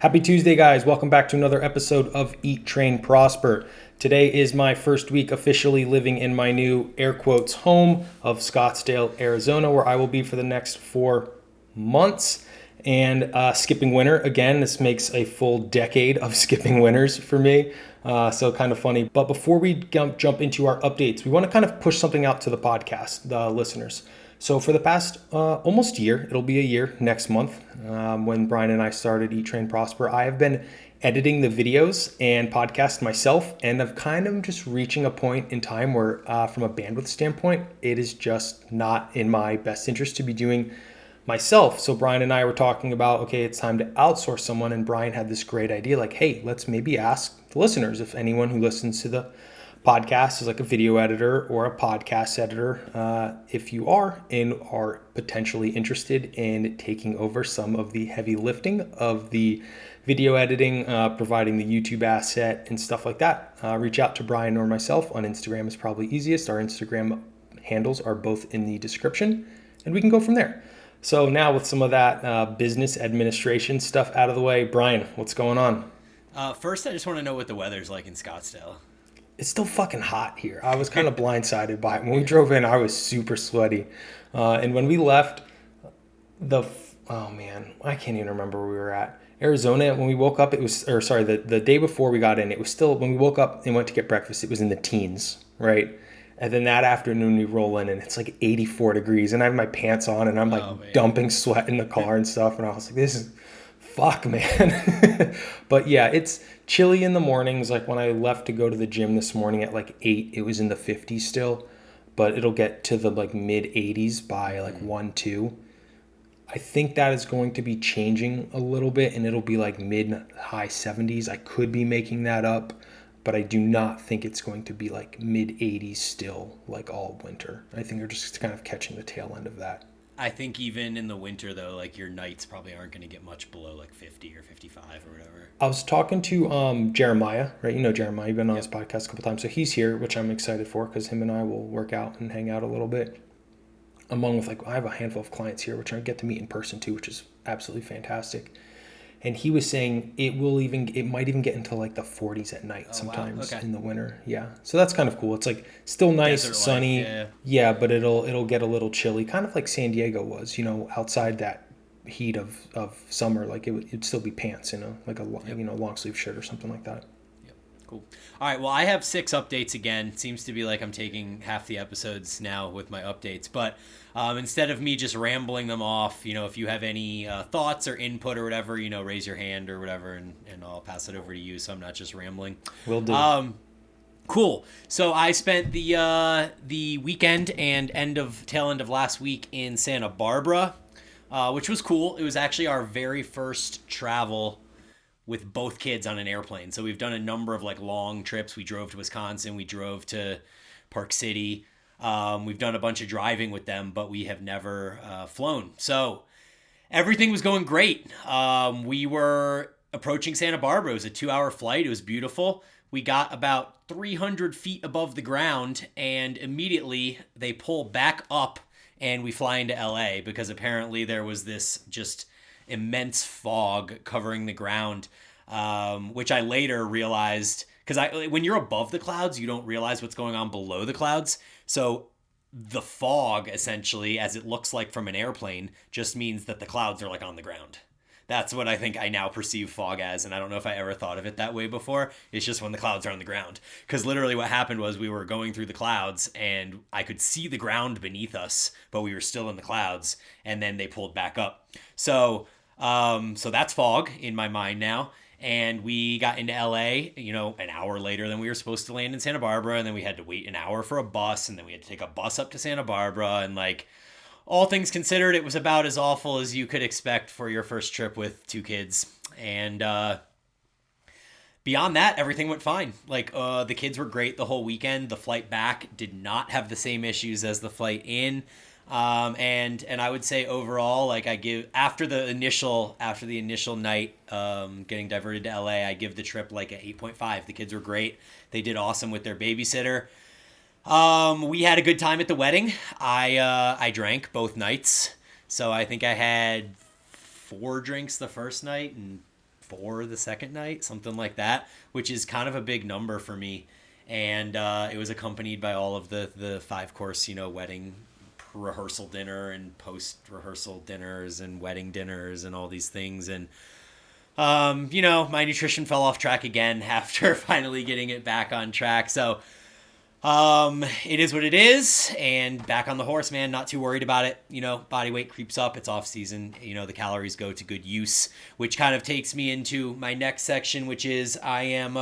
Happy Tuesday, guys. Welcome back to another episode of Eat, Train, Prosper. Today is my first week officially living in my new air quotes home of Scottsdale, Arizona, where I will be for the next 4 months. And skipping winter again. This makes a full decade of skipping winters for me. So kind of funny. But before we jump into our updates, we want to kind of push something out to the podcast, the listeners. So for the past almost year, it'll be a year next month, when Bryan and I started Eat, Train, Prosper, I have been editing the videos and podcast myself, and I've kind of just reaching a point in time where from a bandwidth standpoint, it is just not in my best interest to be doing myself. So Bryan and I were talking about, okay, it's time to outsource someone, and Bryan had this great idea, like, hey, let's maybe ask the listeners if anyone who listens to the podcast is like a video editor or a podcast editor. If you are and are potentially interested in taking over some of the heavy lifting of the video editing, providing the YouTube asset and stuff like that, reach out to Bryan or myself on Instagram is probably easiest. Our Instagram handles are both in the description, and we can go from there. So now with some of that business administration stuff out of the way, Bryan, what's going on? First, I just want to know what the weather's like in Scottsdale. It's still fucking hot here. I was kind of blindsided by it. When we drove in, I was super sweaty. And when we left oh man, I can't even remember where we were at. Arizona, when we woke up, the day before we got in, it was still, when we woke up and went to get breakfast, it was in the teens, right? And then that afternoon we roll in and it's like 84 degrees and I have my pants on and I'm like dumping sweat in the car and stuff. And I was like, this is, fuck, man. But yeah, it's chilly in the mornings. Like when I left to go to the gym this morning at like 8, it was in the 50s still, but it'll get to the like mid 80s by like 1, 2. I think that is going to be changing a little bit and it'll be like mid high 70s. I could be making that up, but I do not think it's going to be like mid 80s still like all winter. I think they're just kind of catching the tail end of that. I think even in the winter, though, like your nights probably aren't going to get much below like 50 or 55 or whatever. I was talking to Jeremiah, right? You know Jeremiah, you've been on his podcast a couple times. So he's here, which I'm excited for because him and I will work out and hang out a little bit. Among with I have a handful of clients here, which I get to meet in person too, which is absolutely fantastic. And he was saying it might even get into like the 40s at night sometimes in the winter. Yeah. So that's kind of cool. It's like still nice, desert sunny. Yeah, but it'll get a little chilly, kind of like San Diego was, outside that heat of summer. Like it'd still be pants, like a long sleeve shirt or something like that. Yep. Cool. All right. Well, I have 6 updates again. Seems to be like I'm taking half the episodes now with my updates, but instead of me just rambling them off, if you have any thoughts or input or whatever, raise your hand or whatever, and I'll pass it over to you so I'm not just rambling. Will do. Cool. So I spent the weekend and tail end of last week in Santa Barbara, which was cool. It was actually our very first travel with both kids on an airplane. So we've done a number of like long trips. We drove to Wisconsin. We drove to Park City. We've done a bunch of driving with them, but we have never flown. So everything was going great. We were approaching Santa Barbara. It was a 2-hour flight. It was beautiful. We got about 300 feet above the ground, and immediately they pull back up and we fly into LA because apparently there was this just immense fog covering the ground, which I later realized, because when you're above the clouds, you don't realize what's going on below the clouds. So the fog, essentially, as it looks like from an airplane, just means that the clouds are like on the ground. That's what I think I now perceive fog as, and I don't know if I ever thought of it that way before. It's just when the clouds are on the ground. Because literally what happened was we were going through the clouds, and I could see the ground beneath us, but we were still in the clouds, and then they pulled back up. So that's fog in my mind now. And we got into LA, an hour later than we were supposed to land in Santa Barbara. And then we had to wait an hour for a bus. And then we had to take a bus up to Santa Barbara. And like, all things considered, it was about as awful as you could expect for your first trip with 2 kids. And beyond that, everything went fine. Like, the kids were great the whole weekend. The flight back did not have the same issues as the flight in. And I would say overall, like I give after the initial night, getting diverted to LA, I give the trip like a 8.5. The kids were great. They did awesome with their babysitter. We had a good time at the wedding. I drank both nights. So I think I had 4 drinks the first night and 4 the second night, something like that, which is kind of a big number for me. And it was accompanied by all of the 5-course, wedding rehearsal dinner and post-rehearsal dinners and wedding dinners and all these things. And, my nutrition fell off track again after finally getting it back on track. So it is what it is, and back on the horse, man. Not too worried about it. Body weight creeps up. It's off season. The calories go to good use, which kind of takes me into my next section, which is I am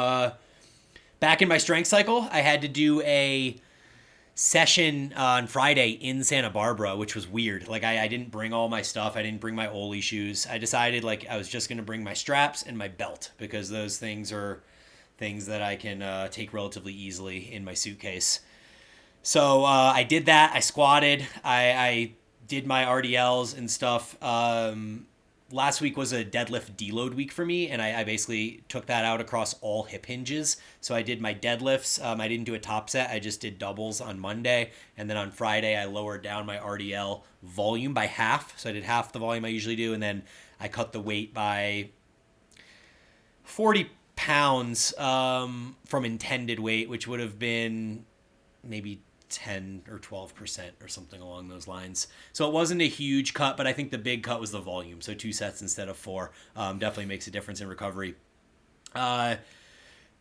back in my strength cycle. I had to do a session on Friday in Santa Barbara, which was weird. Like I didn't bring all my stuff. I didn't bring my Oli shoes. I decided I was just going to bring my straps and my belt, because those things are things that I can take relatively easily in my suitcase. So I did that. I squatted. I did my RDLs and stuff. Last week was a deadlift deload week for me, and I basically took that out across all hip hinges. So I did my deadlifts. I didn't do a top set. I just did doubles on Monday. And then on Friday, I lowered down my RDL volume by half. So I did half the volume I usually do, and then I cut the weight by 40 pounds from intended weight, which would have been maybe 10 or 12% or something along those lines. So it wasn't a huge cut, but I think the big cut was the volume. So 2 sets instead of 4 definitely makes a difference in recovery. The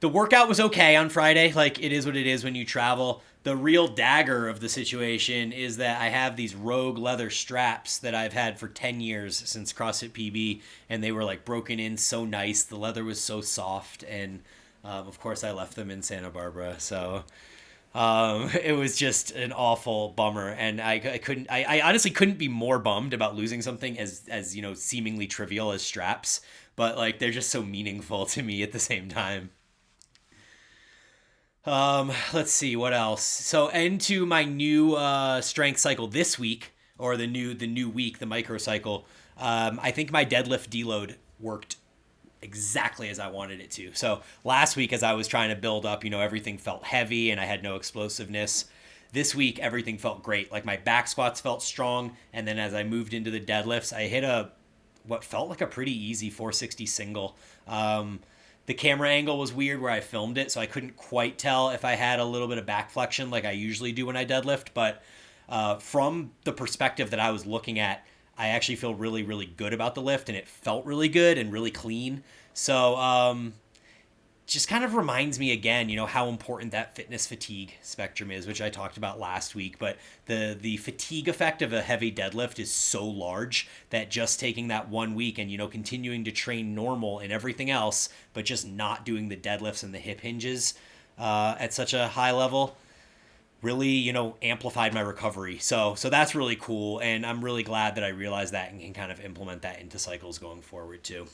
workout was okay on Friday. It is what it is when you travel. The real dagger of the situation is that I have these Rogue leather straps that I've had for 10 years since CrossFit PB, and they were broken in so nice. The leather was so soft, and of course I left them in Santa Barbara. So it was just an awful bummer, and I honestly couldn't be more bummed about losing something as seemingly trivial as straps, but they're just so meaningful to me at the same time. Let's see what else. So into my new strength cycle this week, or the new week, the microcycle. I think my deadlift deload worked exactly as I wanted it to. So last week, as I was trying to build up, everything felt heavy and I had no explosiveness. This week, everything felt great. My back squats felt strong, and then as I moved into the deadlifts, I hit what felt like a pretty easy 460 single. The camera angle was weird where I filmed it, so I couldn't quite tell if I had a little bit of back flexion like I usually do when I deadlift. But from the perspective that I was looking at, I actually feel really, really good about the lift, and it felt really good and really clean. So just kind of reminds me again, how important that fitness fatigue spectrum is, which I talked about last week. But the fatigue effect of a heavy deadlift is so large that just taking that 1 week and, continuing to train normal and everything else, but just not doing the deadlifts and the hip hinges at such a high level really, amplified my recovery. So that's really cool. And I'm really glad that I realized that and can kind of implement that into cycles going forward too.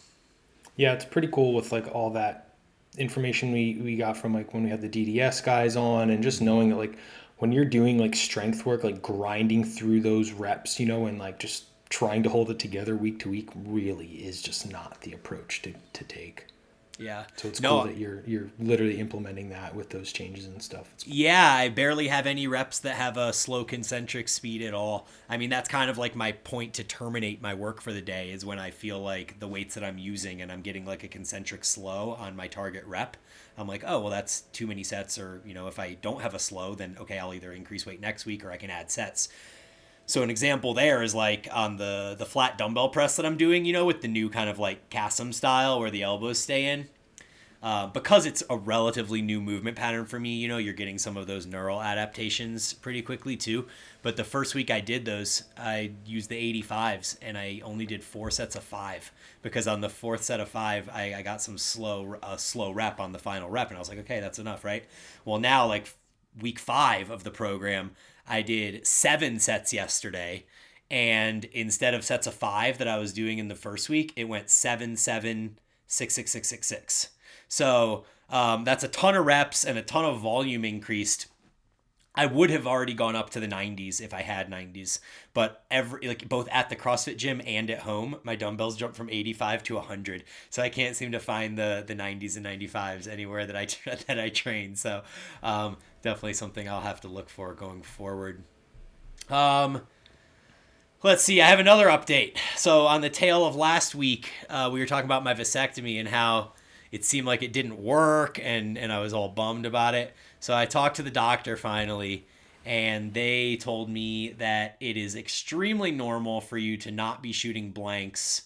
Yeah, it's pretty cool with all that information we got from when we had the DDS guys on, and just knowing that when you're doing strength work, grinding through those reps, and just trying to hold it together week to week really is just not the approach to take. Yeah. So it's cool that you're literally implementing that with those changes and stuff. It's cool. Yeah, I barely have any reps that have a slow concentric speed at all. I mean, that's kind of my point to terminate my work for the day, is when I feel like the weights that I'm using and I'm getting a concentric slow on my target rep. I'm oh, well, that's too many sets, or, if I don't have a slow, then okay, I'll either increase weight next week or I can add sets. So an example there is on the flat dumbbell press that I'm doing, with the new kind of Kassem style where the elbows stay in. Because it's a relatively new movement pattern for me, you're getting some of those neural adaptations pretty quickly too. But the first week I did those, I used the 85s, and I only did 4 sets of 5, because on the 4th set of 5, I got some slow rep on the final rep, and I was okay, that's enough, right? Well, now week 5 of the program, I did 7 sets yesterday, and instead of sets of 5 that I was doing in the first week, it went 7, 7, 6, 6, 6, 6, 6. So that's a ton of reps and a ton of volume increased. I would have already gone up to the 90s if I had 90s, but both at the CrossFit gym and at home, my dumbbells jumped from 85 to 100. So I can't seem to find the 90s and 95s anywhere that I train. So definitely something I'll have to look for going forward. Let's see. I have another update. So on the tail of last week, we were talking about my vasectomy and how it seemed like it didn't work, and I was all bummed about it. So I talked to the doctor finally, and they told me that it is extremely normal for you to not be shooting blanks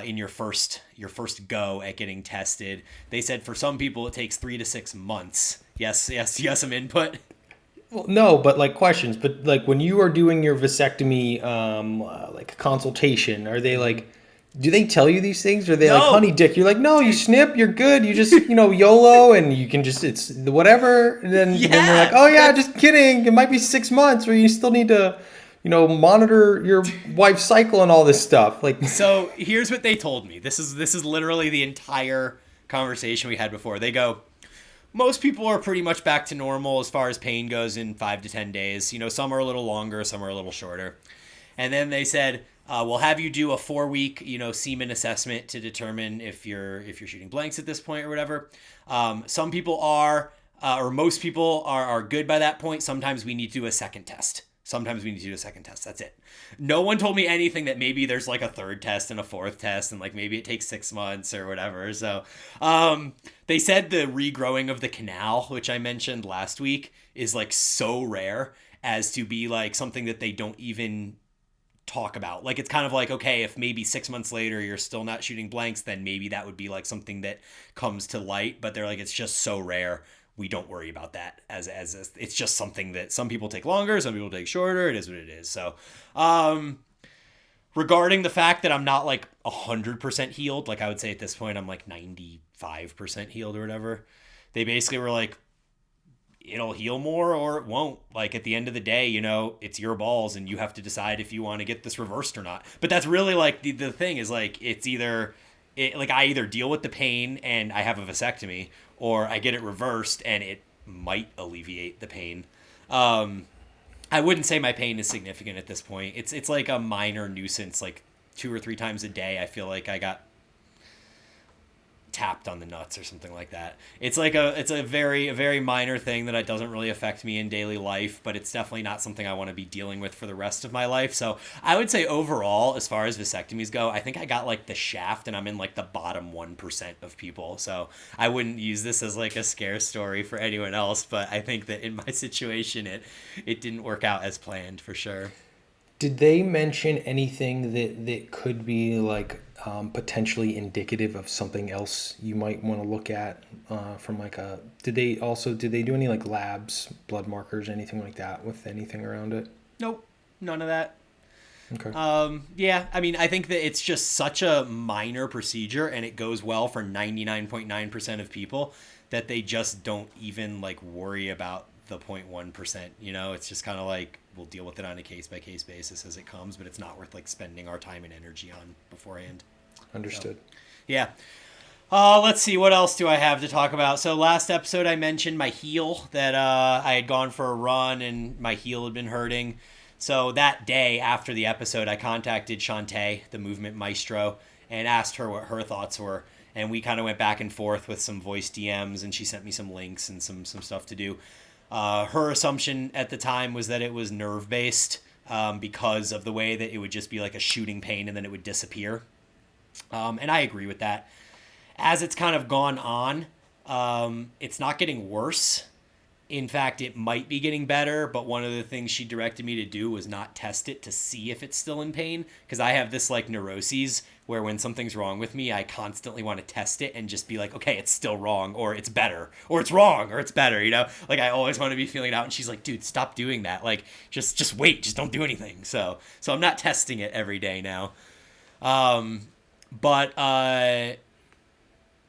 in your first go at getting tested. They said for some people it takes 3 to 6 months. Yes, you got some input? Well, no, but like questions. But like when you are doing your vasectomy, like consultation, are they like, do they tell you these things? Or are they like, No. honey dick? You're like, no, you snip, you're good. You just, YOLO, and you can just, it's whatever. And then they're like, oh yeah, just kidding. It might be 6 months, or you still need to, monitor your wife's cycle and all this stuff. Like, so here's what they told me. This is literally the entire conversation we had before. They go, most people are pretty much back to normal as far as pain goes in 5 to 10 days. Some are a little longer, some are a little shorter. And then they said, we'll have you do a 4-week, semen assessment to determine if you're shooting blanks at this point or whatever. Some people are, or most people are good by that point. Sometimes we need to do a second test. That's it. No one told me anything that maybe there's like a third test and a fourth test, and like maybe it takes 6 months or whatever. So they said the regrowing of the canal, which I mentioned last week, is like so rare as to be like something that they don't even talk about. Like, it's kind of like, okay, if maybe 6 months later you're still not shooting blanks, then maybe that would be like something that comes to light. But they're like, it's just so rare, we don't worry about that as it's just something that some people take longer, some people take shorter. It is what it is. So regarding the fact that I'm not like 100% healed, like I would say at this point I'm like 95% healed or whatever, they basically were like, it'll heal more or it won't. Like, at the end of the day, it's your balls and you have to decide if you want to get this reversed or not. But that's really like the thing is like, it's either I either deal with the pain and I have a vasectomy, or I get it reversed and it might alleviate the pain. I wouldn't say my pain is significant at this point. It's like a minor nuisance. Like 2 or 3 times a day, I feel like I got tapped on the nuts or something like that. It's a very minor thing that doesn't really affect me in daily life, but it's definitely not something I want to be dealing with for the rest of my life. So I would say overall, as far as vasectomies go, I think I got like the shaft, and I'm in like the bottom 1% of people. So I wouldn't use this as like a scare story for anyone else, but I think that in my situation, it didn't work out as planned for sure. did they mention anything that could be like potentially indicative of something else you might want to look at from like a, did they do any like labs, blood markers, anything like that with anything around it? Nope, none of that. Okay. Yeah, I mean, I think that it's just such a minor procedure and it goes well for 99.9% of people that they just don't even like worry about the 0.1%. It's just kind of like, we'll deal with it on a case-by-case basis as it comes, but it's not worth like spending our time and energy on beforehand. Understood. So, yeah. Let's see, what else do I have to talk about? So last episode I mentioned my heel, that I had gone for a run and my heel had been hurting. So that day after the episode, I contacted Shantae, the movement maestro, and asked her what her thoughts were. And we kind of went back and forth with some voice DMs, and she sent me some links and some stuff to do. Her assumption at the time was that it was nerve-based because of the way that it would just be like a shooting pain and then it would disappear. And I agree with that. As it's kind of gone on, it's not getting worse. In fact, it might be getting better, but one of the things she directed me to do was not test it to see if it's still in pain, because I have this like neuroses where when something's wrong with me, I constantly want to test it and just be like, okay, it's still wrong, or it's better, or it's wrong, or it's better, Like, I always want to be feeling it out, and she's like, dude, stop doing that. Like, just wait, just don't do anything. So I'm not testing it every day now. But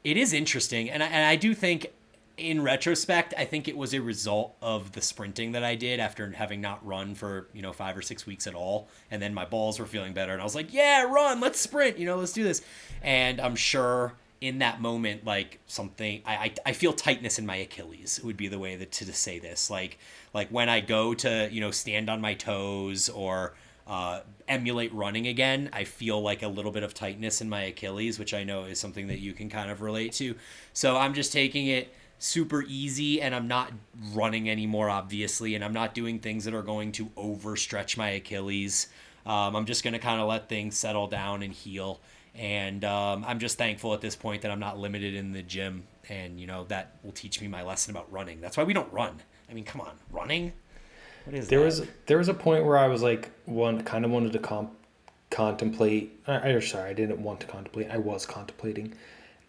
it is interesting, and I do think, in retrospect, I think it was a result of the sprinting that I did after having not run for 5 or 6 weeks at all, and then my balls were feeling better, and I was like, yeah, run, let's sprint, let's do this. And I'm sure in that moment, like, something, I feel tightness in my Achilles would be the way to say this, like when I go to stand on my toes or emulate running again, I feel like a little bit of tightness in my Achilles, which I know is something that you can kind of relate to. So I'm just taking it super easy, and I'm not running anymore, obviously, and I'm not doing things that are going to overstretch my Achilles. I'm just going to kind of let things settle down and heal. And I'm just thankful at this point that I'm not limited in the gym. And, that will teach me my lesson about running. That's why we don't run. I mean, come on, running? What is that? There was a point where I was like, kind of wanted to contemplate. I didn't want to contemplate. I was contemplating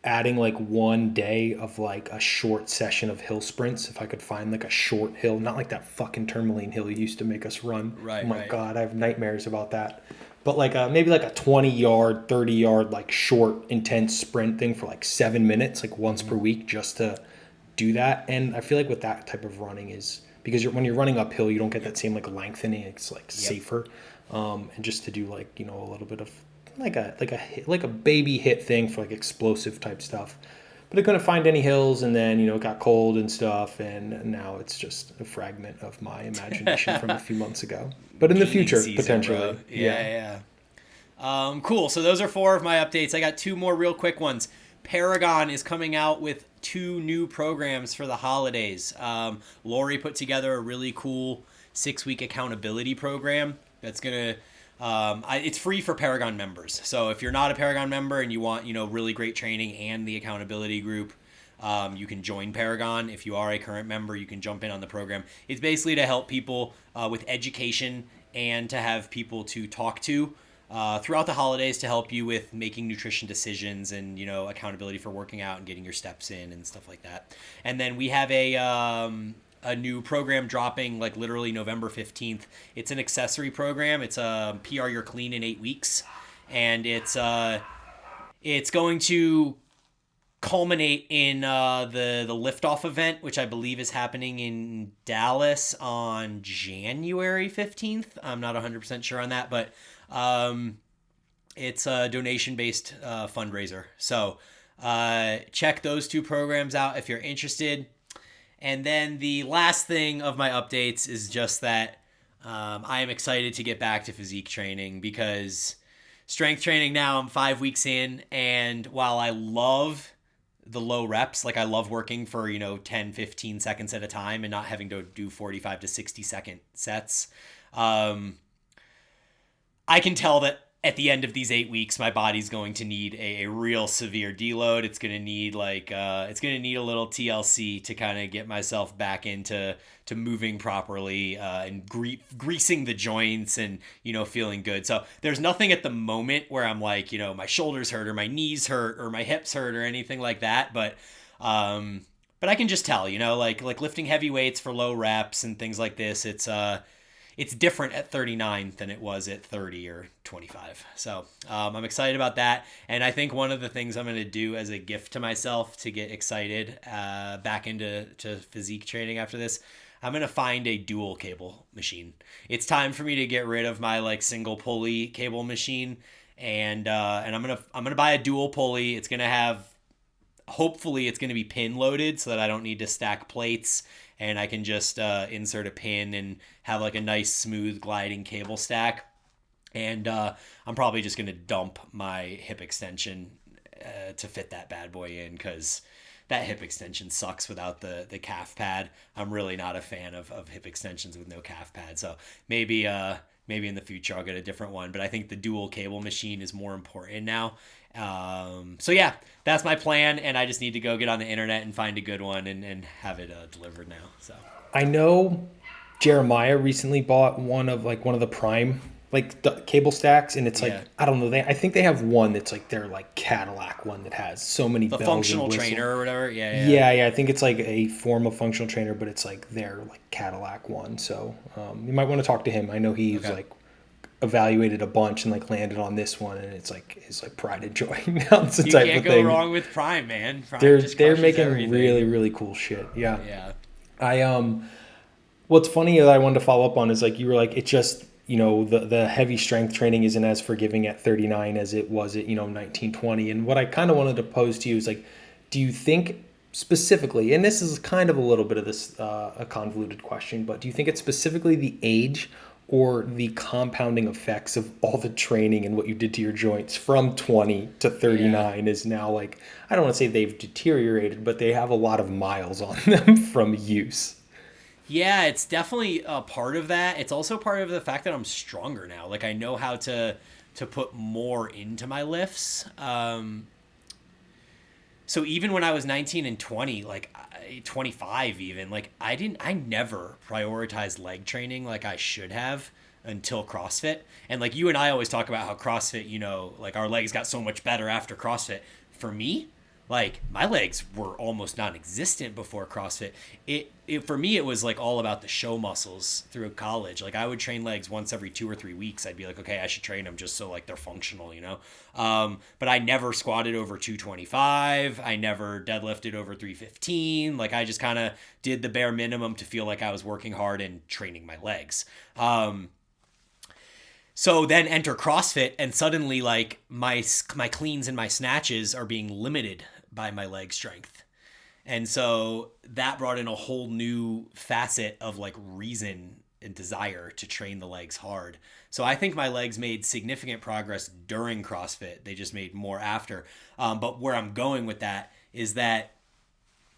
adding like one day of like a short session of hill sprints. If I could find like a short hill, not like that fucking Tourmaline hill you used to make us run. Right. Oh my God, I have nightmares about that. But like maybe like a 20-yard, 30-yard, like short, intense sprint thing for like 7 minutes, like once per week, just to do that. And I feel like with that type of running is because when you're running uphill, you don't get that same like lengthening. It's like safer, and just to do like a little bit of like a baby hit thing for like explosive type stuff. But I couldn't find any hills, and then it got cold and stuff, and now it's just a fragment of my imagination from a few months ago. But in the future, season, potentially. Bro. Yeah. Cool. So those are 4 of my updates. I got 2 more real quick ones. Paragon is coming out with 2 new programs for the holidays. Lori put together a really cool 6-week accountability program that's gonna. It's free for Paragon members. So if you're not a Paragon member and you want, really great training and the accountability group, you can join Paragon. If you are a current member, you can jump in on the program. It's basically to help people with education and to have people to talk to throughout the holidays to help you with making nutrition decisions and, accountability for working out and getting your steps in and stuff like that. And then we have a new program dropping like literally November 15th. It's an accessory program. It's a PR You're Clean in 8 weeks. And it's going to culminate in the liftoff event, which I believe is happening in Dallas on January 15th. I'm not 100% sure on that, but it's a donation-based fundraiser. So check those 2 programs out if you're interested. And then the last thing of my updates is just that I am excited to get back to physique training because strength training now, I'm 5 weeks in, and while I love the low reps, like I love working for 10, 15 seconds at a time and not having to do 45 to 60 second sets, I can tell that at the end of these 8 weeks, my body's going to need a real severe deload. It's going to need a little TLC to kind of get myself back into moving properly and greasing the joints and, feeling good. So there's nothing at the moment where I'm like, my shoulders hurt or my knees hurt or my hips hurt or anything like that. But I can just tell, like lifting heavy weights for low reps and things like this, it's different at 39 than it was at 30 or 25. So I'm excited about that. And I think one of the things I'm going to do as a gift to myself to get excited back into physique training after this, I'm going to find a dual cable machine. It's time for me to get rid of my like single pulley cable machine. And I'm going to buy a dual pulley. It's going to have, hopefully it's going to be pin loaded so that I don't need to stack plates. And I can just insert a pin and have like a nice smooth gliding cable stack. And I'm probably just going to dump my hip extension to fit that bad boy in because that hip extension sucks without the calf pad. I'm really not a fan of hip extensions with no calf pad. So maybe in the future I'll get a different one. But I think the dual cable machine is more important now. So yeah, that's my plan, and I just need to go get on the internet and find a good one and have it delivered now. So I know Jeremiah recently bought one of the Prime the cable stacks, and it's like I don't know. I think they have one that's like their like Cadillac one that has so many bells functional and whistles. trainer or whatever. Yeah. I think it's like a form of functional trainer, but it's like their like Cadillac one. So you might want to talk to him. I know he's like evaluated a bunch and like landed on this one, and it's like his like pride and joy. Now it's the you type can't of go thing. wrong with Prime, man. Prime they're making everything. really really cool shit. Yeah. I what's funny that I wanted to follow up on is like you were like it's just the heavy strength training isn't as forgiving at 39 as it was at 1920. And what I kind of wanted to pose to you is like, do you think specifically, and this is kind of a little bit of this a convoluted question, but do you think it's specifically the age or the compounding effects of all the training and what you did to your joints from 20 to 39 is now like, I don't want to say they've deteriorated, but they have a lot of miles on them from use? Yeah, it's definitely a part of that. It's also part of the fact that I'm stronger now. Like I know how to put more into my lifts. So even when I was 19 and 20, 25 even, like I never prioritized leg training like I should have until CrossFit. And like you and I always talk about how CrossFit, like our legs got so much better after CrossFit. For me, like my legs were almost non-existent before CrossFit. It for me it was like all about the show muscles through college. Like I would train legs once every 2 or 3 weeks. I'd be like, okay, I should train them just so like they're functional. But I never squatted over 225. I never deadlifted over 315. Like I just kind of did the bare minimum to feel like I was working hard and training my legs. So then enter CrossFit, and suddenly like my cleans and my snatches are being limited by my leg strength. And so that brought in a whole new facet of like reason and desire to train the legs hard. So I think my legs made significant progress during CrossFit. They just made more after. But where I'm going with that is that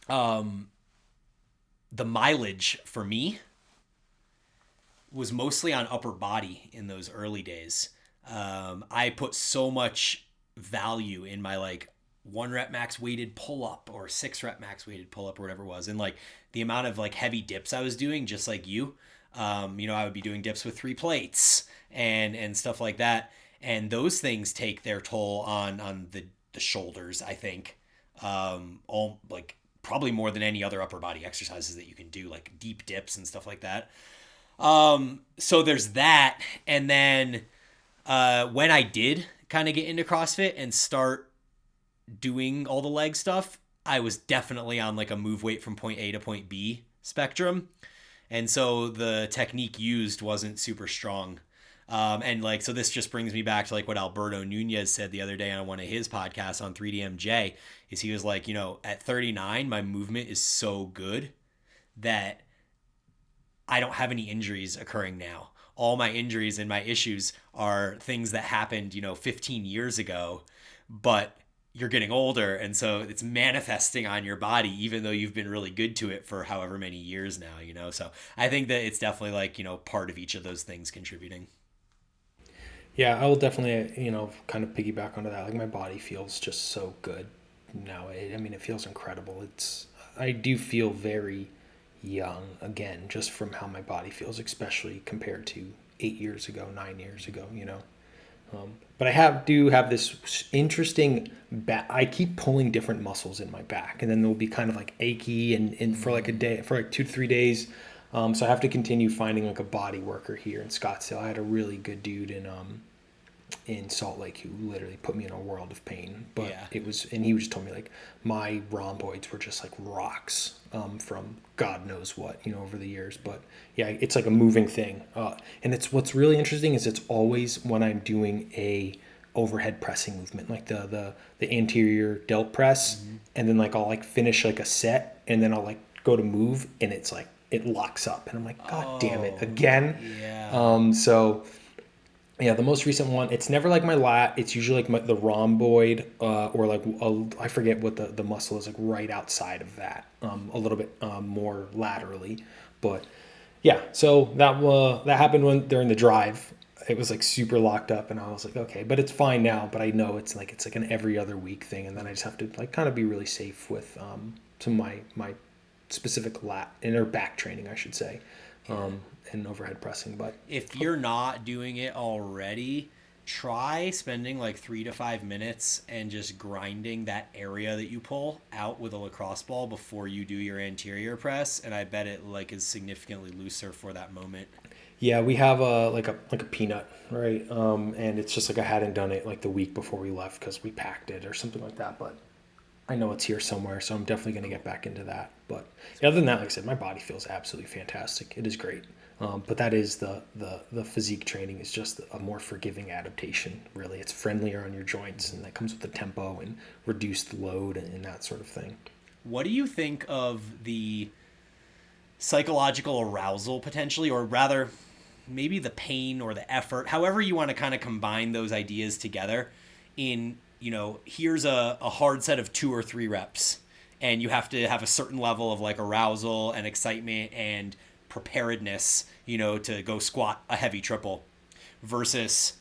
the mileage for me was mostly on upper body in those early days. I put so much value in my like 1 rep max weighted pull up or 6 rep max weighted pull up or whatever it was. And like the amount of like heavy dips I was doing, just like you, I would be doing dips with 3 plates and stuff like that. And those things take their toll on the shoulders, I think, all like probably more than any other upper body exercises that you can do, like deep dips and stuff like that. So there's that. And then, when I did kind of get into CrossFit and start doing all the leg stuff, I was definitely on like a move weight from point A to point B spectrum. And so the technique used wasn't super strong. And like, so this just brings me back to like what Alberto Nunez said the other day on one of his podcasts on 3DMJ is he was like, at 39, my movement is so good that I don't have any injuries occurring now. All my injuries and my issues are things that happened, 15 years ago, but you're getting older. And so it's manifesting on your body, even though you've been really good to it for however many years now, So I think that it's definitely like, part of each of those things contributing. Yeah, I will definitely, kind of piggyback onto that. Like my body feels just so good now. It feels incredible. I do feel very young again, just from how my body feels, especially compared to 8 years ago, 9 years ago. But I do have this interesting back. I keep pulling different muscles in my back, and then they'll be kind of like achy and for like a day, for like 2 to 3 days. So I have to continue finding like a body worker here in Scottsdale. I had a really good dude in Salt Lake who literally put me in a world of pain, but Yeah. and he just told me like my rhomboids were just like rocks from God knows what, over the years. But yeah, it's like a moving thing. And what's really interesting is it's always when I'm doing a overhead pressing movement, like the anterior delt press, and then like I'll like finish like a set and then I'll like go to move and it's like it locks up and I'm like, God damn it, again. Yeah. So yeah, the most recent one, it's never like my lat. It's usually like the rhomboid or like, I forget what the muscle is, like right outside of that, a little bit more laterally. But yeah, so that happened during the drive. It was like super locked up and I was like, okay, but it's fine now. But I know it's like an every other week thing. And then I just have to like kind of be really safe with some of my specific lat or back training, I should say. And overhead pressing. But If you're not doing it already, try spending like 3 to 5 minutes and just grinding that area that you pull out with a lacrosse ball before you do your anterior press, and I bet it like is significantly looser for that moment. yeah, we have a peanut, right? And it's just like I hadn't done it like the week before we left because we packed it or something like that. But I know it's here somewhere, so I'm definitely going to get back into that. But yeah, other than that, like I said, my body feels absolutely fantastic. It is great. But that is the physique training is just a more forgiving adaptation, really. It's friendlier on your joints, and that comes with the tempo and reduced load and that sort of thing. What do you think of the psychological arousal potentially, or rather maybe the pain or the effort, however you want to kind of combine those ideas together in, here's a hard set of 2 or 3 reps and you have to have a certain level of like arousal and excitement and preparedness, you know, to go squat a heavy triple versus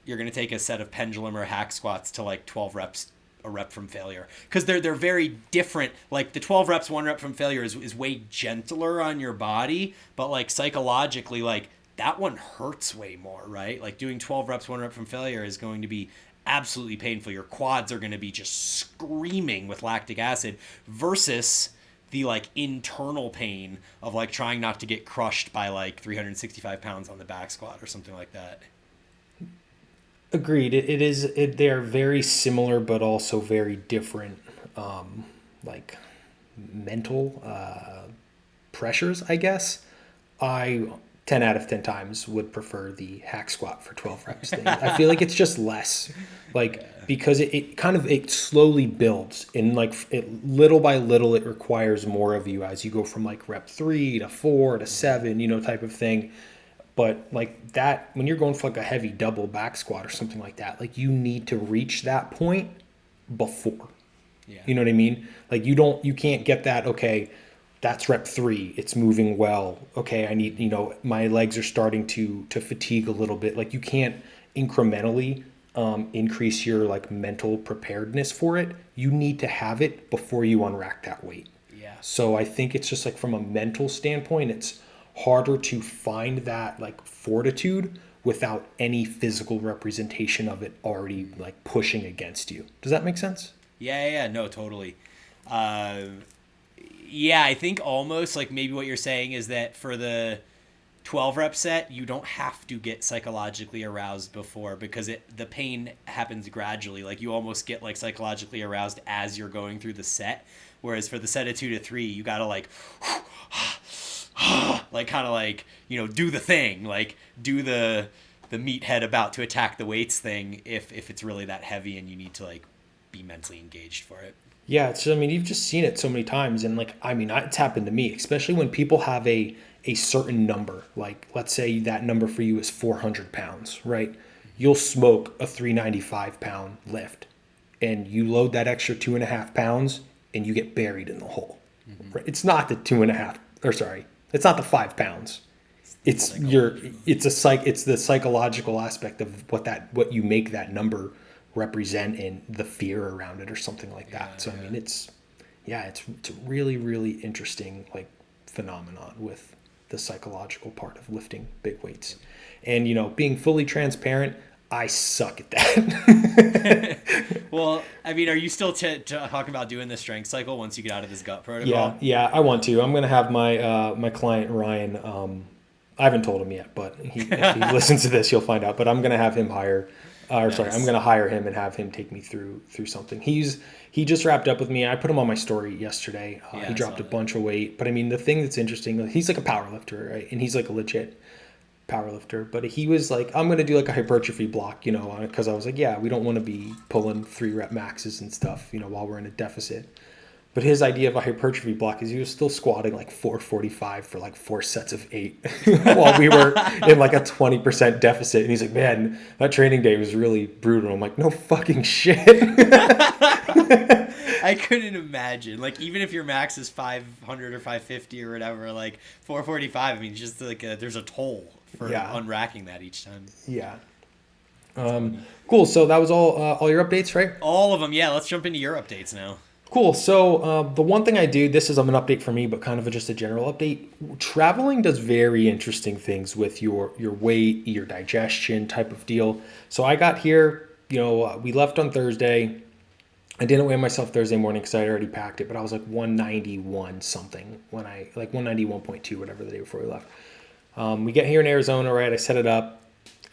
you're going to take a set of pendulum or hack squats to like 12 reps, a rep from failure. Because they're very different. Like the 12 reps, 1 rep from failure is way gentler on your body, but like psychologically, like that one hurts way more, right? Like doing 12 reps, 1 rep from failure is going to be absolutely painful. Your quads are going to be just screaming with lactic acid versus the like internal pain of like trying not to get crushed by like 365 pounds on the back squat or something like that. Agreed. They are very similar, but also very different, like mental pressures, I guess. I 10 out of 10 times would prefer the hack squat for 12 reps thing. I feel like it's just less, like, because it slowly builds, and like little by little it requires more of you as you go from like rep 3 to 4 to 7, you know, type of thing. But like that, when you're going for like a heavy double back squat or something like that, like you need to reach that point before. Yeah. You know what I mean? Like you can't get that, okay, that's rep 3, it's moving well. Okay, I need, you know, my legs are starting to fatigue a little bit. Like you can't incrementally increase your like mental preparedness for it. You need to have it before you unrack that weight. Yeah. So I think it's just like from a mental standpoint, it's harder to find that like fortitude without any physical representation of it already like pushing against you. Does that make sense? Yeah, no, totally. Yeah, I think almost like maybe what you're saying is that for the 12 rep set, you don't have to get psychologically aroused before, because the pain happens gradually. Like you almost get like psychologically aroused as you're going through the set. Whereas for the set of 2 to 3, you got to like like kind of like, you know, do the thing, like do the meathead about to attack the weights thing if it's really that heavy and you need to like be mentally engaged for it. Yeah, I mean, you've just seen it so many times, and like, I mean, it's happened to me, especially when people have a certain number. Like, let's say that number for you is 400 pounds, right? You'll smoke a 395 pound lift, and you load that extra 2.5 pounds, and you get buried in the hole. Mm-hmm. Right? It's not the 2.5, or sorry, it's not the 5 pounds. It's the psychological aspect of what you make that number represent and the fear around it or something like that. So I mean, it's a really, really interesting like phenomenon with the psychological part of lifting big weights. And you know, being fully transparent, I suck at that. Well, I mean, are you still talking about doing the strength cycle once you get out of this gut protocol? Yeah, I want to. I'm gonna have my my client Ryan. I haven't told him yet, but if he listens to this, he'll find out. But I'm gonna have him I'm going to hire him and have him take me through something. He just wrapped up with me. I put him on my story yesterday. He dropped a bunch of weight. But I mean, the thing that's interesting, he's like a power lifter, right? And he's like a legit power lifter. But he was like, I'm going to do like a hypertrophy block, you know, because I was like, yeah, we don't want to be pulling 3 rep maxes and stuff, you know, while we're in a deficit. But his idea of a hypertrophy block is he was still squatting like 445 for like 4 sets of 8 while we were in like a 20% deficit. And he's like, man, that training day was really brutal. I'm like, no fucking shit. I couldn't imagine. Like, even if your max is 500 or 550 or whatever, like 445, I mean, just like there's a toll for unracking that each time. Yeah. Cool. So that was all your updates, right? All of them. Yeah. Let's jump into your updates now. Cool. So the one thing I do, this is an update for me, but kind of just a general update. Traveling does very interesting things with your weight, your digestion type of deal. So I got here, you know, we left on Thursday. I didn't weigh myself Thursday morning because I had already packed it, but I was like 191 something when like 191.2, whatever the day before we left. We get here in Arizona, right? I set it up.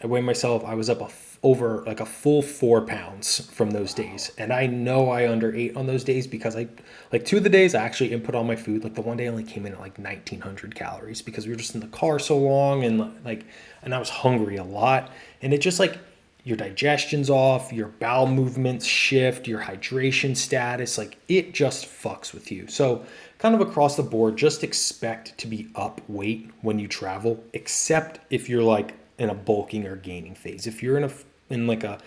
I weighed myself. I was up over like a full 4 pounds from those days. And I know I underate on those days because like 2 of the days I actually input all my food. Like the one day I only came in at like 1,900 calories because we were just in the car so long and I was hungry a lot. And it just like your digestion's off, your bowel movements shift, your hydration status, like it just fucks with you. So kind of across the board, just expect to be up weight when you travel, except if you're like in a bulking or gaining phase. If you're in in like a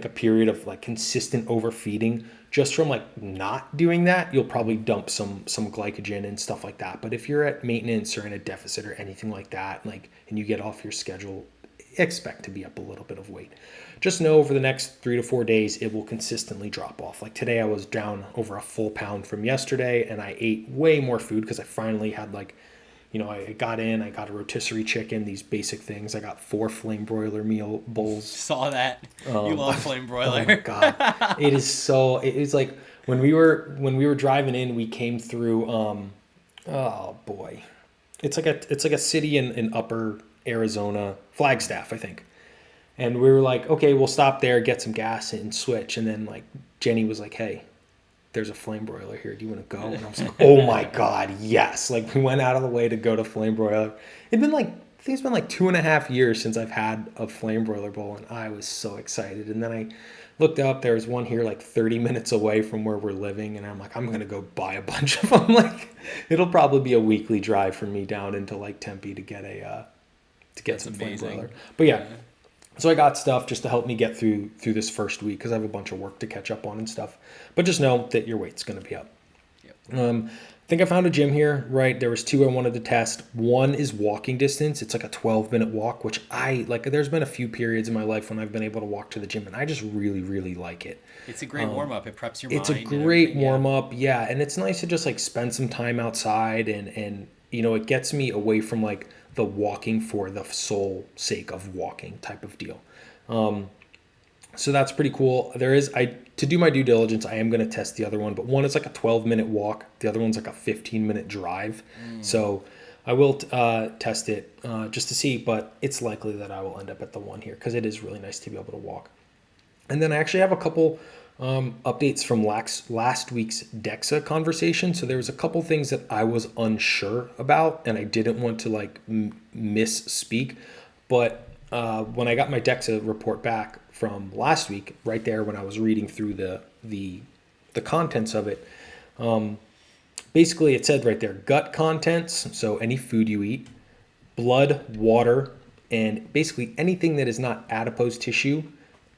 period of like consistent overfeeding, just from like not doing that, you'll probably dump some glycogen and stuff like that. But if you're at maintenance or in a deficit or anything like that, like, and you get off your schedule, expect to be up a little bit of weight. Just know over the next 3 to 4 days, it will consistently drop off. Like today, I was down over a full pound from yesterday, and I ate way more food because I finally had like, I got a rotisserie chicken, these basic things. I got 4 flame broiler meal bowls. Saw that. You love flame broiler. Oh my God. It is like when we were driving in, we came through, oh boy. It's like a city in upper Arizona, Flagstaff, I think. And we were like, okay, we'll stop there, get some gas and switch. And then like Jenny was like, hey, there's a flame broiler here. Do you want to go? And I was like, oh my God, yes. Like we went out of the way to go to flame broiler. I think it's been like 2.5 years since I've had a flame broiler bowl, and I was so excited. And then I looked up, there was one here like 30 minutes away from where we're living. And I'm like, I'm going to go buy a bunch of them. Like it'll probably be a weekly drive for me down into like Tempe to get some flame broiler. But yeah. So I got stuff just to help me get through this first week because I have a bunch of work to catch up on and stuff. But just know that your weight's going to be up. Yep. I think I found a gym here, right? There was 2 I wanted to test. One is walking distance. It's like a 12-minute walk, which I like. There's been a few periods in my life when I've been able to walk to the gym, and I just really, really like it. It's a great warm-up. It preps your mind. It's a great warm-up, yeah. And it's nice to just like spend some time outside and it gets me away from like the walking for the sole sake of walking type of deal. So that's pretty cool. To do my due diligence, I am going to test the other one, but one is like a 12-minute walk. The other one's like a 15-minute drive. So I will test it just to see, but it's likely that I will end up at the one here because it is really nice to be able to walk. And then I actually have a couple updates from last week's DEXA conversation. So there was a couple things that I was unsure about and I didn't want to like misspeak. But when I got my DEXA report back from last week, right there when I was reading through the contents of it, basically it said right there, gut contents, so any food you eat, blood, water, and basically anything that is not adipose tissue,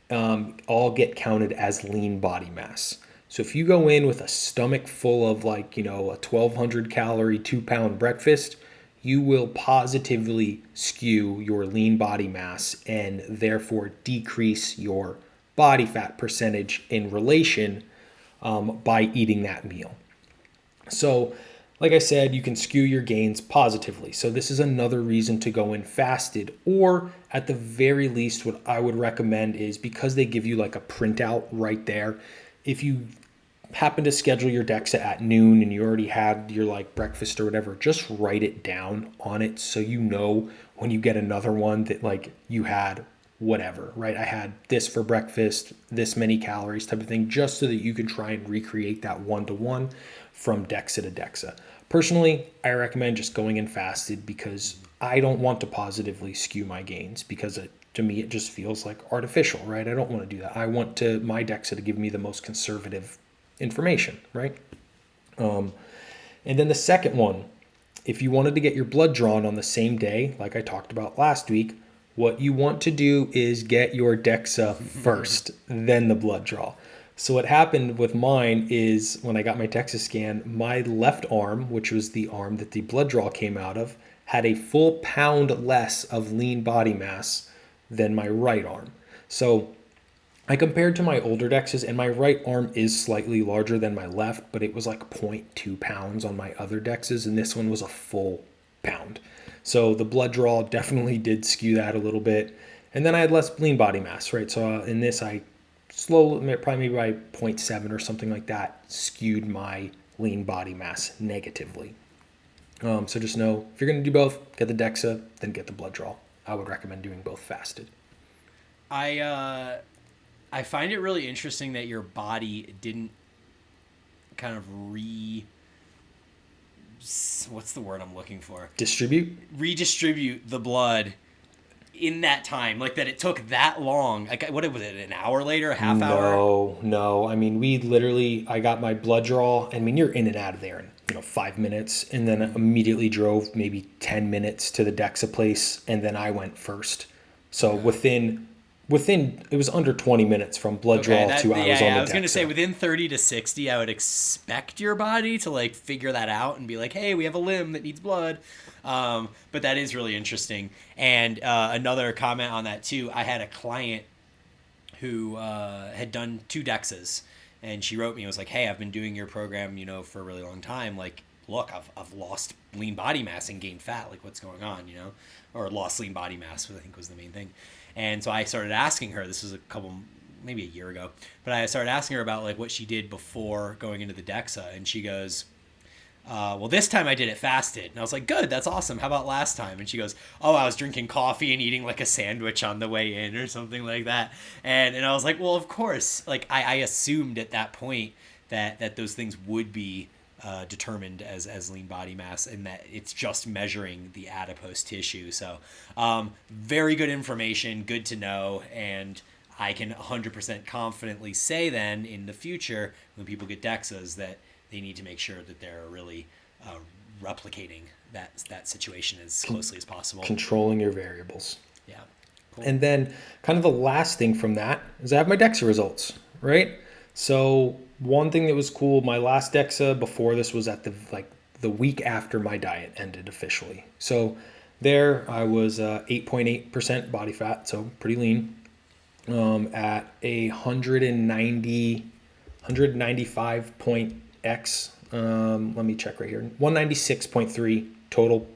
all get counted as lean body mass. So if you go in with a stomach full of like, a 1,200 calorie, 2-pound breakfast, you will positively skew your lean body mass and therefore decrease your body fat percentage in relation by eating that meal. So like I said, you can skew your gains positively. So this is another reason to go in fasted, or at the very least, what I would recommend is because they give you like a printout right there. If you happen to schedule your DEXA at noon and you already had your like breakfast or whatever, just write it down on it so you know when you get another one that like you had whatever, right? I had this for breakfast, this many calories type of thing, just so that you can try and recreate that one-to-one from DEXA to DEXA. Personally, I recommend just going in fasted because I don't want to positively skew my gains because to me, it just feels like artificial, right? I don't want to do that. I want my DEXA to give me the most conservative information, right? And then the second one, if you wanted to get your blood drawn on the same day, like I talked about last week, what you want to do is get your DEXA first, then the blood draw. So what happened with mine is when I got my DEXA scan, my left arm, which was the arm that the blood draw came out of, had a full pound less of lean body mass than my right arm. So I compared to my older DEXAs, and my right arm is slightly larger than my left, but it was like 0.2 pounds on my other DEXAs, and this one was a full pound. So the blood draw definitely did skew that a little bit. And then I had less lean body mass, right? So in this, I slowly, probably maybe by 0.7 or something like that, skewed my lean body mass negatively. So just know, if you're going to do both, get the DEXA, then get the blood draw. I would recommend doing both fasted. I find it really interesting that your body didn't kind of what's the word I'm looking for? Redistribute the blood in that time, like that it took that long. Like, what was it, an hour later, a half hour? No. I mean, I got my blood draw. I mean, you're in and out of there in 5 minutes, and then immediately drove maybe 10 minutes to the DEXA place, and then I went first. So within it was under 20 minutes from blood draw to I was on the I was going to say DEXA. within 30 to 60, I would expect your body to like figure that out and be like, hey, we have a limb that needs blood. But that is really interesting. And another comment on that too, I had a client who had done 2 DEXAs, and she wrote me and was like, hey, I've been doing your program, for a really long time. Like, look, I've lost lean body mass and gained fat. Like, what's going on, or lost lean body mass, I think was the main thing. And so I started asking her, this was maybe a year ago, but I started asking her about like what she did before going into the DEXA. And she goes, well, this time I did it fasted. And I was like, good, that's awesome. How about last time? And she goes, oh, I was drinking coffee and eating like a sandwich on the way in or something like that. And I was like, well, of course. Like I assumed at that point that those things would be determined as lean body mass, and that it's just measuring the adipose tissue. So very good information, good to know. And I can 100% confidently say then in the future when people get DEXAs that they need to make sure that they're really replicating that situation as closely as possible. Controlling your variables. Yeah. Cool. And then kind of the last thing from that is I have my DEXA results, right? So one thing that was cool, my last DEXA before this was at the week after my diet ended officially. So there I was 8.8% body fat, so pretty lean, at a 195 point X. Let me check right here. 196.3 total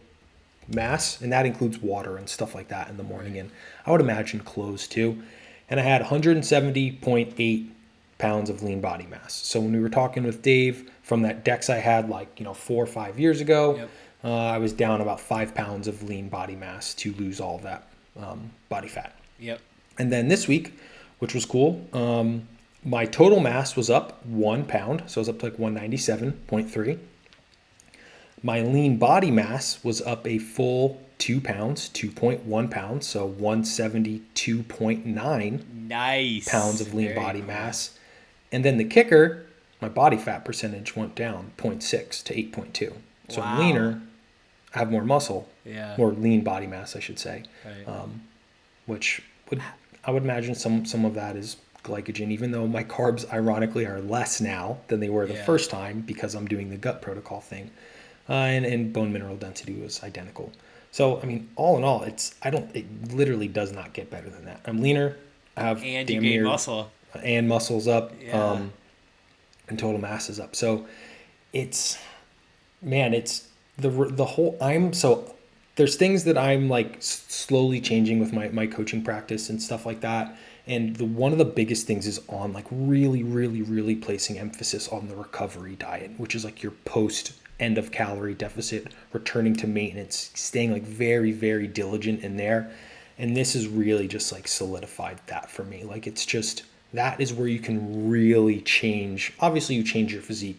mass, and that includes water and stuff like that in the morning, and I would imagine clothes too. And I had 170.8 pounds of lean body mass. So when we were talking with Dave from that DEXA I had 4 or 5 years ago, Yep. I was down about 5 pounds of lean body mass to lose all of that body fat. Yep. And then this week, which was cool, my total mass was up 1 pound, so I was up to 197.3. My lean body mass was up a full 2 pounds, 2.1 pounds, so 172.9 Nice. pounds of lean Very body cool. mass. And then the kicker, my body fat percentage went down 0.6 to 8.2. So I'm Wow. leaner, I have more muscle, Yeah. more lean body mass, I should say, Right. which I would imagine some of that is glycogen, even though my carbs ironically are less now than they were the Yeah. first time because I'm doing the gut protocol thing. And bone mineral density was identical. So, I mean, all in all, it literally does not get better than that. I'm leaner. I have And you damn gain near muscle. and muscles up, Yeah. and total mass is up. So it's the whole, there's things that I'm slowly changing with my coaching practice and stuff like that. And one of the biggest things is on really, really, really placing emphasis on the recovery diet, which is your post end of calorie deficit, returning to maintenance, staying very, very diligent in there. And this has really just solidified that for me. It's just, that is where you can really change. Obviously you change your physique,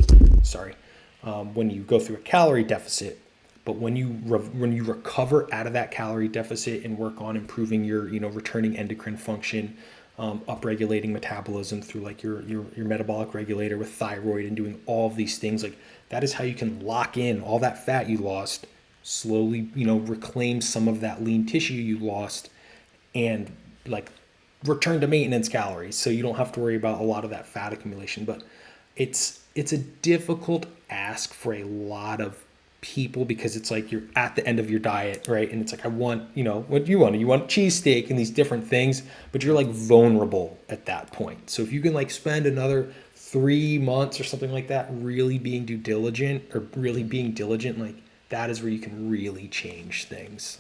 when you go through a calorie deficit, but when you recover out of that calorie deficit and work on improving your, returning endocrine function, upregulating metabolism through your metabolic regulator with thyroid and doing all of these things, that is how you can lock in all that fat you lost, slowly, reclaim some of that lean tissue you lost, and return to maintenance calories. So you don't have to worry about a lot of that fat accumulation. But it's a difficult ask for a lot of people because it's you're at the end of your diet, right? And it's I want, what do you want? You want cheesesteak and these different things, but you're vulnerable at that point. So if you can spend another 3 months or something like that, really being diligent, that is where you can really change things.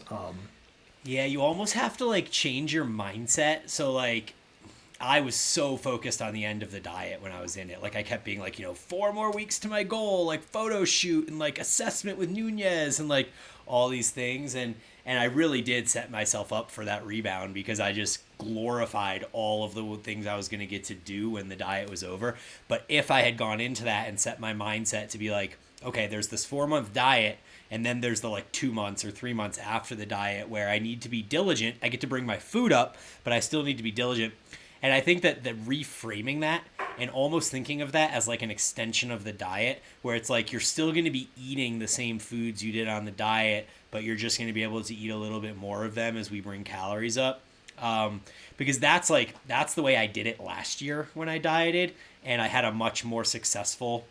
Yeah, you almost have to change your mindset. So I was so focused on the end of the diet when I was in it. I kept being 4 more weeks to my goal, photo shoot and assessment with Nunez and all these things. And I really did set myself up for that rebound because I just glorified all of the things I was going to get to do when the diet was over. But if I had gone into that and set my mindset to be okay, there's this 4-month diet, and then there's the 2 months or 3 months after the diet where I need to be diligent. I get to bring my food up, but I still need to be diligent. And I think that reframing that and almost thinking of that as an extension of the diet, where it's you're still going to be eating the same foods you did on the diet, but you're just going to be able to eat a little bit more of them as we bring calories up. Because that's the way I did it last year when I dieted, and I had a much more successful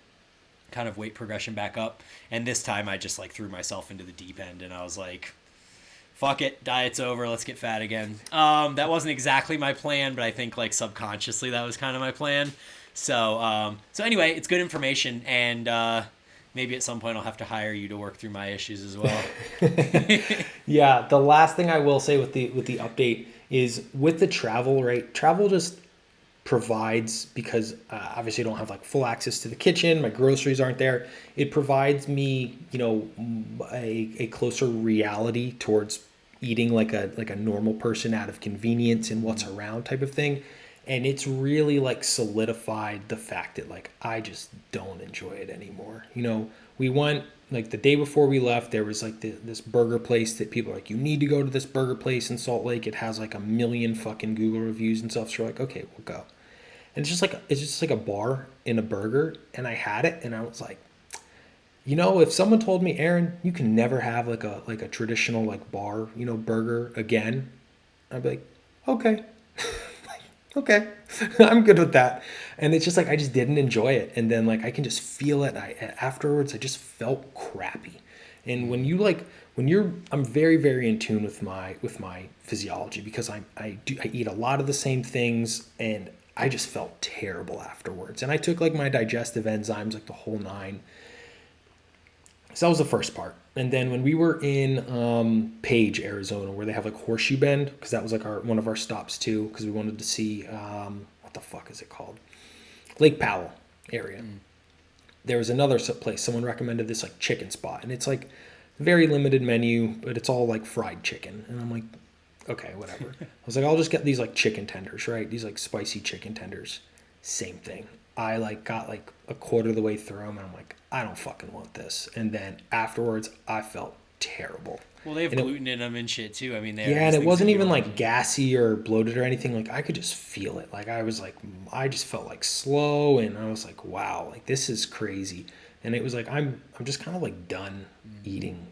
kind of weight progression back up. And this time I just like threw myself into the deep end, and I was like, fuck it, diet's over, let's get fat again. That wasn't exactly my plan, but I think like subconsciously that was kind of my plan. So anyway, it's good information, and maybe at some point I'll have to hire you to work through my issues as well. Yeah, the last thing I will say with the update is with the travel, right? Travel just provides, because obviously I don't have like full access to the kitchen, my groceries aren't there. It provides me, a closer reality towards eating like a normal person out of convenience and what's around type of thing. And it's really like solidified the fact that like I just don't enjoy it anymore. We went like the day before we left, there was like this burger place that people are like, you need to go to this burger place in Salt Lake. It has like 1 million fucking Google reviews and stuff. So we're like, okay, we'll go. And it's just like a bar in a burger. And I had it and I was like, if someone told me, Aaron, you can never have like a traditional like bar, burger again, I'd be like, okay. Okay, I'm good with that. And it's just like I just didn't enjoy it, and then like I can just feel it. Afterwards I just felt crappy. And I'm very, very in tune with my physiology, because I eat a lot of the same things, and I just felt terrible afterwards. And I took like my digestive enzymes, like the whole nine. So that was the first part. And then when we were in Page, Arizona, where they have like Horseshoe Bend, because that was like one of our stops too, because we wanted to see what the fuck is it called? Lake Powell area. There was another place. Someone recommended this like chicken spot, and it's like very limited menu, but it's all like fried chicken. And I'm like, okay, whatever. I was like, I'll just get these like chicken tenders, right? These like spicy chicken tenders. Same thing. I like got like a quarter of the way through them, and I'm like, I don't fucking want this. And then afterwards, I felt terrible. Well, they have gluten in them and shit too. I mean, and it wasn't even like gassy or bloated or anything. Like I could just feel it. Like I just felt like slow, and I was like, wow, like this is crazy. And it was like I'm just kind of like done eating,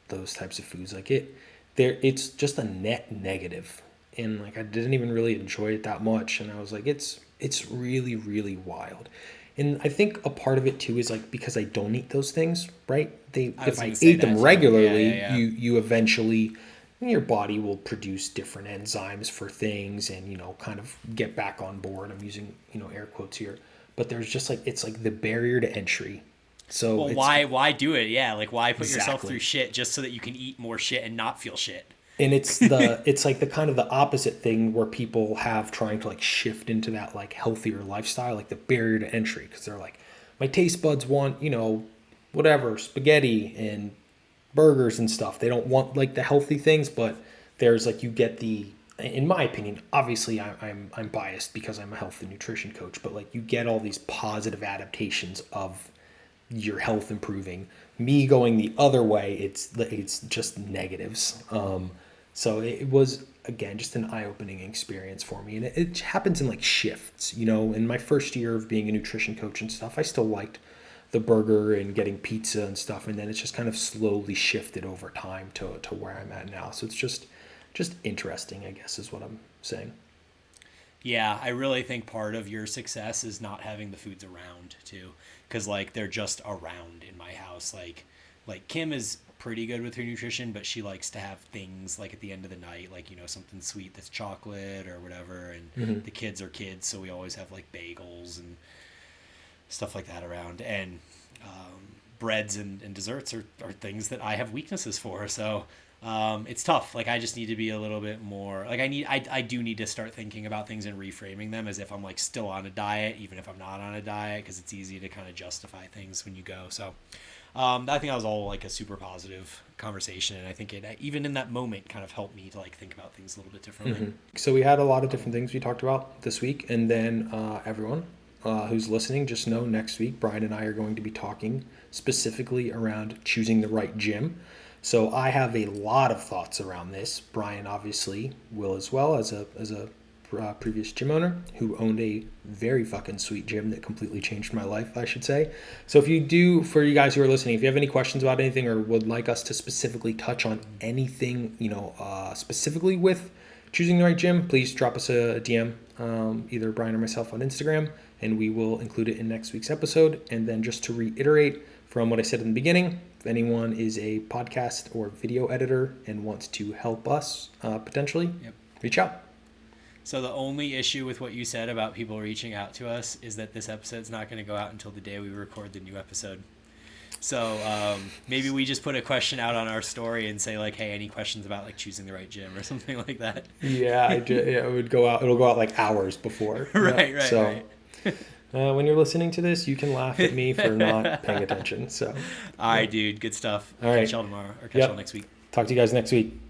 those types of foods. Like it's just a net negative, and like I didn't even really enjoy it that much. And I was like, it's really, really wild. And I think a part of it too is like because I don't eat those things, right? If I ate them regularly, you eventually, your body will produce different enzymes for things, and kind of get back on board. I'm using air quotes here, but there's just like it's like the barrier to entry. So why do it? Yeah, like why put yourself through shit just so that you can eat more shit and not feel shit? And it's like the kind of the opposite thing where people have trying to like shift into that like healthier lifestyle, like the barrier to entry, because they're like, my taste buds want, whatever, spaghetti and burgers and stuff. They don't want like the healthy things, but there's like, you get in my opinion, obviously I'm biased because I'm a health and nutrition coach, but like you get all these positive adaptations of your health improving. Me going the other way, it's just negatives. So it was, again, just an eye-opening experience for me. And it happens in like shifts, in my first year of being a nutrition coach and stuff, I still liked the burger and getting pizza and stuff. And then it's just kind of slowly shifted over time to where I'm at now. So it's just interesting, I guess, is what I'm saying. Yeah, I really think part of your success is not having the foods around too. Because like they're just around in my house. Like Kim is pretty good with her nutrition, but she likes to have things like at the end of the night, like something sweet that's chocolate or whatever. And the kids are kids, so we always have like bagels and stuff like that around. And breads and desserts are things that I have weaknesses for. So it's tough. Like I just need to be a little bit more like I do need to start thinking about things and reframing them as if I'm like still on a diet, even if I'm not on a diet, because it's easy to kind of justify things when you go. So I think that was all like a super positive conversation, and I think it even in that moment kind of helped me to like think about things a little bit differently. So we had a lot of different things we talked about this week, and then everyone who's listening, just know next week Bryan and I are going to be talking specifically around choosing the right gym. So I have a lot of thoughts around this. Bryan obviously will as well, as a previous gym owner who owned a very fucking sweet gym that completely changed my life, I should say. So if you do, for you guys who are listening, if you have any questions about anything or would like us to specifically touch on anything, specifically with choosing the right gym, please drop us a DM, either Bryan or myself on Instagram, and we will include it in next week's episode. And then just to reiterate from what I said in the beginning, if anyone is a podcast or video editor and wants to help us potentially, reach out. So the only issue with what you said about people reaching out to us is that this episode's not going to go out until the day we record the new episode. So maybe we just put a question out on our story and say like, hey, any questions about like choosing the right gym or something like that? Yeah, it would go out. It'll go out like hours before. Right. So when you're listening to this, you can laugh at me for not paying attention. So. All right, dude. Good stuff. All right. Catch y'all tomorrow or catch y'all next week. Talk to you guys next week.